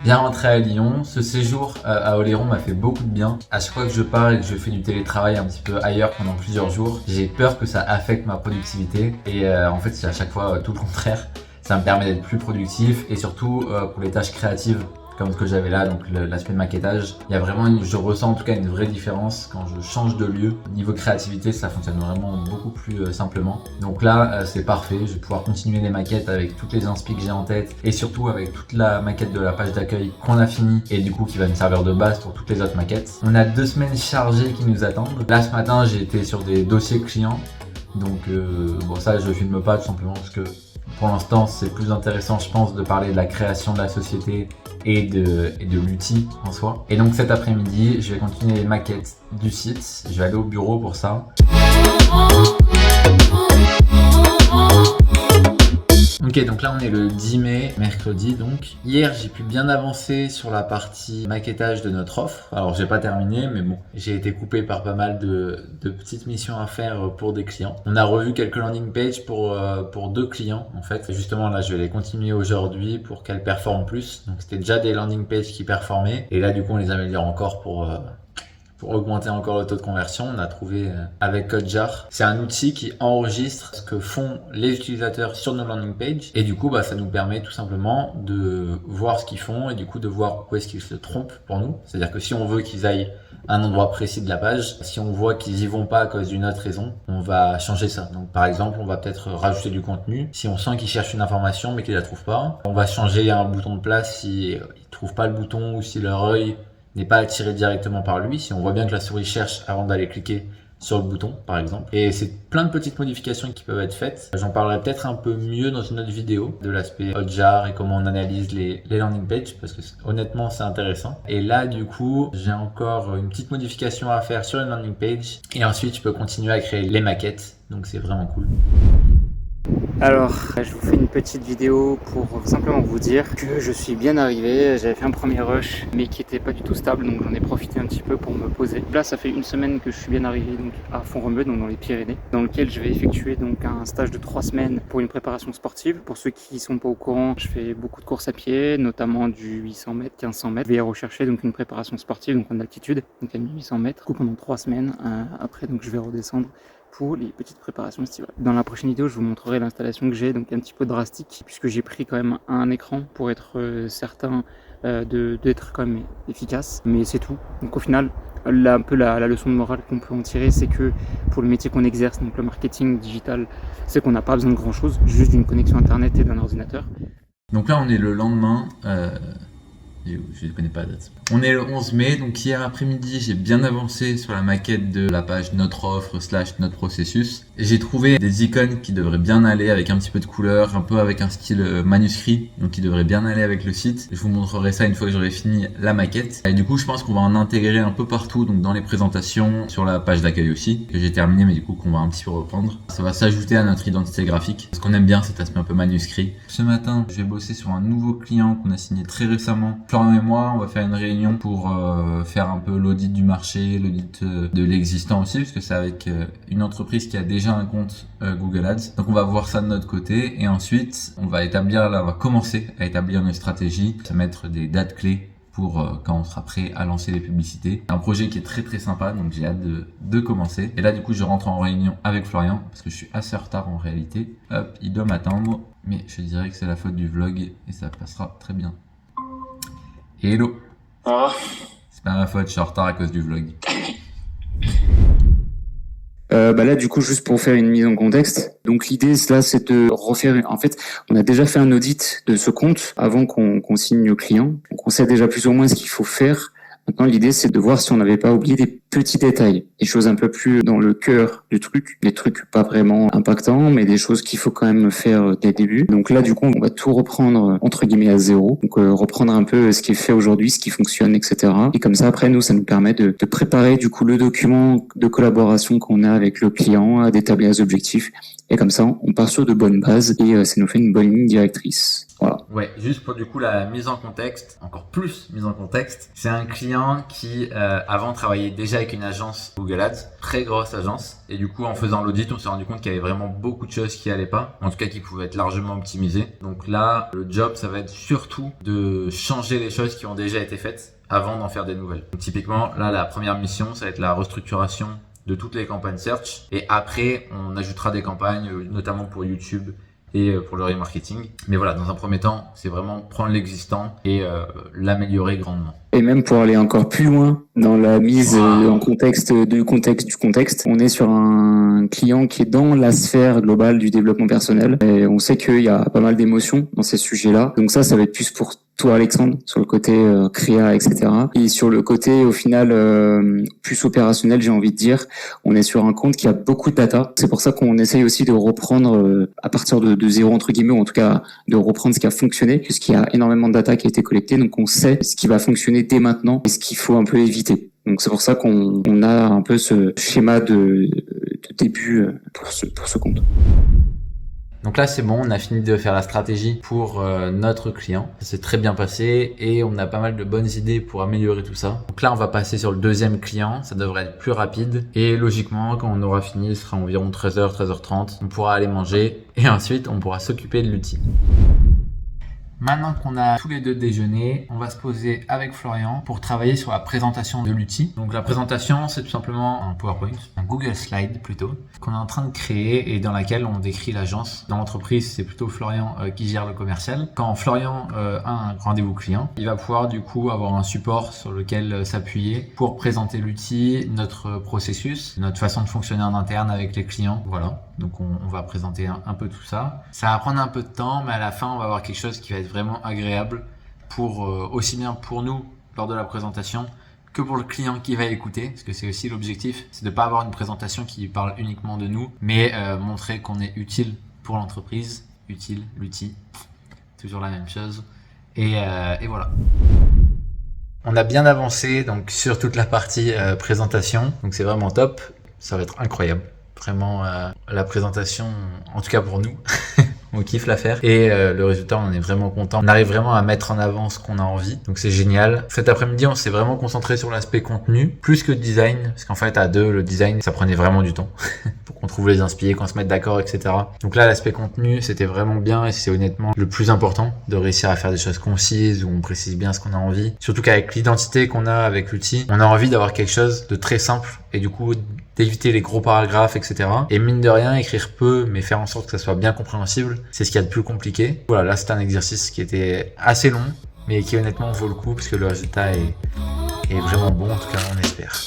bien rentré à Lyon. Ce séjour à Oléron m'a fait beaucoup de bien. À chaque fois que je pars et que je fais du télétravail un petit peu ailleurs pendant plusieurs jours, j'ai peur que ça affecte ma productivité. Et en fait, c'est à chaque fois tout le contraire. Ça me permet d'être plus productif et surtout pour les tâches créatives comme ce que j'avais là, donc l'aspect maquettage. Il y a vraiment, je ressens en tout cas une vraie différence quand je change de lieu. Niveau créativité, ça fonctionne vraiment beaucoup plus simplement. Donc là, c'est parfait. Je vais pouvoir continuer les maquettes avec toutes les inspi que j'ai en tête et surtout avec toute la maquette de la page d'accueil qu'on a fini et du coup qui va me servir de base pour toutes les autres maquettes. On a 2 semaines chargées qui nous attendent. Là, ce matin, j'ai été sur des dossiers clients. Donc bon, ça, je filme pas tout simplement parce que pour l'instant, c'est plus intéressant, je pense, de parler de la création de la société et de l'outil en soi. Et donc cet après-midi, je vais continuer les maquettes du site. Je vais aller au bureau pour ça. Ok, donc là on est le 10 mai, mercredi donc. Hier j'ai pu bien avancer sur la partie maquettage de notre offre. Alors j'ai pas terminé, mais bon, j'ai été coupé par pas mal de petites missions à faire pour des clients. On a revu quelques landing pages pour 2 clients en fait. Et justement là je vais les continuer aujourd'hui pour qu'elles performent plus. Donc c'était déjà des landing pages qui performaient. Et là du coup on les améliore encore pour augmenter encore le taux de conversion. On a trouvé avec Hotjar. C'est un outil qui enregistre ce que font les utilisateurs sur nos landing pages et du coup ça nous permet tout simplement de voir ce qu'ils font et du coup de voir où est-ce qu'ils se trompent pour nous. C'est-à-dire que si on veut qu'ils aillent à un endroit précis de la page, si on voit qu'ils y vont pas à cause d'une autre raison, on va changer ça. Donc par exemple, on va peut-être rajouter du contenu. Si on sent qu'ils cherchent une information mais qu'ils la trouvent pas, on va changer un bouton de place si ils trouvent pas le bouton ou si leur œil n'est pas attiré directement par lui, si on voit bien que la souris cherche avant d'aller cliquer sur le bouton par exemple. Et c'est plein de petites modifications qui peuvent être faites. J'en parlerai peut-être un peu mieux dans une autre vidéo de l'aspect Hotjar et comment on analyse les landing pages parce que honnêtement c'est intéressant. Et là du coup j'ai encore une petite modification à faire sur une landing page et ensuite je peux continuer à créer les maquettes, donc c'est vraiment cool. Alors, je vous fais une petite vidéo pour simplement vous dire que je suis bien arrivé. J'avais fait un premier rush, mais qui était pas du tout stable, donc j'en ai profité un petit peu pour me poser. Là, ça fait une semaine que je suis bien arrivé donc à Font-Romeu, donc dans les Pyrénées, dans lequel je vais effectuer donc un stage de 3 semaines pour une préparation sportive. Pour ceux qui sont pas au courant, je fais beaucoup de courses à pied, notamment du 800 mètres, 1500 mètres. Je vais rechercher donc une préparation sportive, donc en altitude, donc à 1800 mètres, du coup pendant 3 semaines. Après, donc je vais redescendre pour les petites préparations estivales. Dans la prochaine vidéo, je vous montrerai l'installation que j'ai, donc un petit peu drastique, puisque j'ai pris quand même un écran pour être certain d'être quand même efficace, mais c'est tout. Donc au final, là, un peu la leçon de morale qu'on peut en tirer, c'est que pour le métier qu'on exerce, donc le marketing digital, c'est qu'on n'a pas besoin de grand chose, juste d'une connexion internet et d'un ordinateur. Donc là on est le lendemain, je ne connais pas la date. On est le 11 mai, donc hier après-midi, j'ai bien avancé sur la maquette de la page notre offre / notre processus. J'ai trouvé des icônes qui devraient bien aller avec un petit peu de couleur, un peu avec un style manuscrit, donc qui devraient bien aller avec le site. Je vous montrerai ça une fois que j'aurai fini la maquette. Et du coup, je pense qu'on va en intégrer un peu partout, donc dans les présentations, sur la page d'accueil aussi, que j'ai terminé, mais du coup qu'on va un petit peu reprendre. Ça va s'ajouter à notre identité graphique, parce qu'on aime bien cet aspect un peu manuscrit. Ce matin, je vais bosser sur un nouveau client qu'on a signé très récemment. Florian et moi, on va faire une réunion pour faire un peu l'audit du marché, l'audit de l'existant aussi, parce que c'est avec une entreprise qui a déjà un compte Google Ads. Donc on va voir ça de notre côté et ensuite on va commencer à établir une stratégie, à mettre des dates clés pour quand on sera prêt à lancer les publicités. Un projet qui est très très sympa, donc j'ai hâte de commencer. Et là du coup je rentre en réunion avec Florian parce que je suis assez en retard en réalité. Hop, il doit m'attendre, mais je dirais que c'est la faute du vlog et ça passera très bien. Hello. C'est pas ma faute, je suis en retard à cause du vlog. Là, du coup, juste pour faire une mise en contexte. Donc, l'idée, là, c'est de refaire. En fait, on a déjà fait un audit de ce compte avant qu'on signe au client. Donc, on sait déjà plus ou moins ce qu'il faut faire. Maintenant, l'idée, c'est de voir si on n'avait pas oublié des petits détails, des choses un peu plus dans le cœur du truc, des trucs pas vraiment impactants, mais des choses qu'il faut quand même faire dès le début. Donc là, du coup, on va tout reprendre entre guillemets à zéro. Donc reprendre un peu ce qui est fait aujourd'hui, ce qui fonctionne, etc. Et comme ça, après, nous, ça nous permet de préparer du coup le document de collaboration qu'on a avec le client, d'établir les objectifs. Et comme ça, on part sur de bonnes bases et ça nous fait une bonne ligne directrice. Voilà. Ouais, juste pour du coup la mise en contexte, encore plus mise en contexte, c'est un client qui avant travaillait déjà avec une agence Google Ads, très grosse agence. Et du coup, en faisant l'audit, on s'est rendu compte qu'il y avait vraiment beaucoup de choses qui allaient pas. En tout cas, qui pouvaient être largement optimisées. Donc là, le job, ça va être surtout de changer les choses qui ont déjà été faites avant d'en faire des nouvelles. Donc, typiquement, là, la première mission, ça va être la restructuration de toutes les campagnes search. Et après, on ajoutera des campagnes, notamment pour YouTube et pour le remarketing. Mais voilà, dans un premier temps, c'est vraiment prendre l'existant et l'améliorer grandement. Et même pour aller encore plus loin dans la mise en contexte du contexte, on est sur un client qui est dans la sphère globale du développement personnel. Et on sait qu'il y a pas mal d'émotions dans ces sujets-là. Donc ça va être plus pour toi, Alexandre, sur le côté créa, etc. Et sur le côté, au final, plus opérationnel, j'ai envie de dire, on est sur un compte qui a beaucoup de data. C'est pour ça qu'on essaye aussi de reprendre à partir de zéro, entre guillemets, ou en tout cas de reprendre ce qui a fonctionné, puisqu'il y a énormément de data qui a été collectée. Donc on sait ce qui va fonctionner dès maintenant et ce qu'il faut un peu éviter. Donc c'est pour ça qu'on a un peu ce schéma de début pour ce compte. Donc là, c'est bon, on a fini de faire la stratégie pour notre client. Ça s'est très bien passé et on a pas mal de bonnes idées pour améliorer tout ça. Donc là, on va passer sur le deuxième client. Ça devrait être plus rapide. Et logiquement, quand on aura fini, ce sera environ 13h, 13h30. On pourra aller manger et ensuite, on pourra s'occuper de l'outil. Maintenant qu'on a tous les deux déjeuné, on va se poser avec Florian pour travailler sur la présentation de l'outil. Donc la présentation, c'est tout simplement un PowerPoint, un Google Slide plutôt, qu'on est en train de créer et dans laquelle on décrit l'agence. Dans l'entreprise, c'est plutôt Florian qui gère le commercial. Quand Florian a un rendez-vous client, il va pouvoir du coup avoir un support sur lequel s'appuyer pour présenter l'outil, notre processus, notre façon de fonctionner en interne avec les clients. Voilà. Donc on va présenter un peu tout ça. Ça va prendre un peu de temps, mais à la fin, on va avoir quelque chose qui va être vraiment agréable pour aussi bien pour nous lors de la présentation que pour le client qui va écouter, parce que c'est aussi l'objectif, c'est de pas avoir une présentation qui parle uniquement de nous, mais montrer qu'on est utile pour l'entreprise, utile, l'outil, toujours la même chose. Et voilà. On a bien avancé donc sur toute la partie présentation, donc c'est vraiment top, ça va être incroyable. Vraiment la présentation, en tout cas pour nous, on kiffe la faire et le résultat, on en est vraiment content. On arrive vraiment à mettre en avant ce qu'on a envie, donc c'est génial. Cet après-midi, on s'est vraiment concentré sur l'aspect contenu, plus que design, parce qu'en fait à deux, le design, ça prenait vraiment du temps pour qu'on trouve les inspirés, qu'on se mette d'accord, etc. Donc là, l'aspect contenu, c'était vraiment bien et c'est honnêtement le plus important de réussir à faire des choses concises où on précise bien ce qu'on a envie. Surtout qu'avec l'identité qu'on a avec l'outil, on a envie d'avoir quelque chose de très simple et du coup d'éviter les gros paragraphes, etc. Et mine de rien, écrire peu, mais faire en sorte que ça soit bien compréhensible, c'est ce qu'il y a de plus compliqué. Voilà, là, c'était un exercice qui était assez long, mais qui honnêtement vaut le coup, parce que le résultat est vraiment bon, en tout cas, on espère.